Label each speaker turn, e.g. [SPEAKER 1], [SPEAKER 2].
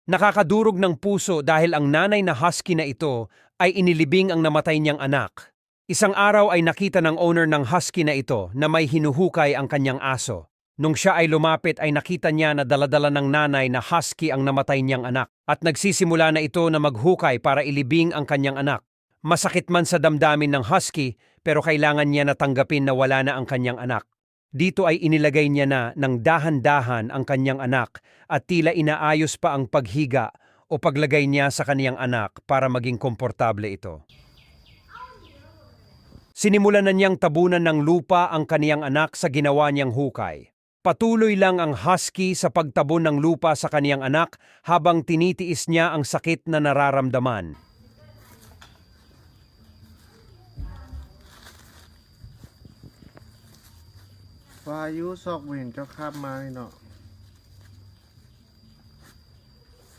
[SPEAKER 1] Nakakadurog ng puso dahil ang nanay na husky na ito ay inilibing ang namatay niyang anak. Isang araw ay nakita ng owner ng husky na ito na may hinuhukay ang kanyang aso. Nung siya ay lumapit ay nakita niya na daladala ng nanay na husky ang namatay niyang anak at nagsisimula na ito na maghukay para ilibing ang kanyang anak. Masakit man sa damdamin ng husky pero kailangan niya na tanggapin na wala na ang kanyang anak. Dito ay inilagay niya na ng dahan-dahan ang kanyang anak at tila inaayos pa ang paghiga o paglagay niya sa kanyang anak para maging komportable ito. Sinimulan na niyang tabunan ng lupa ang kaniyang anak sa ginawa niyang hukay. Patuloy lang ang husky sa pagtabon ng lupa sa kaniyang anak habang tinitiis niya ang sakit na nararamdaman.
[SPEAKER 2] Why you ซอกเห็นเจ้าข้ามมานี่เนาะ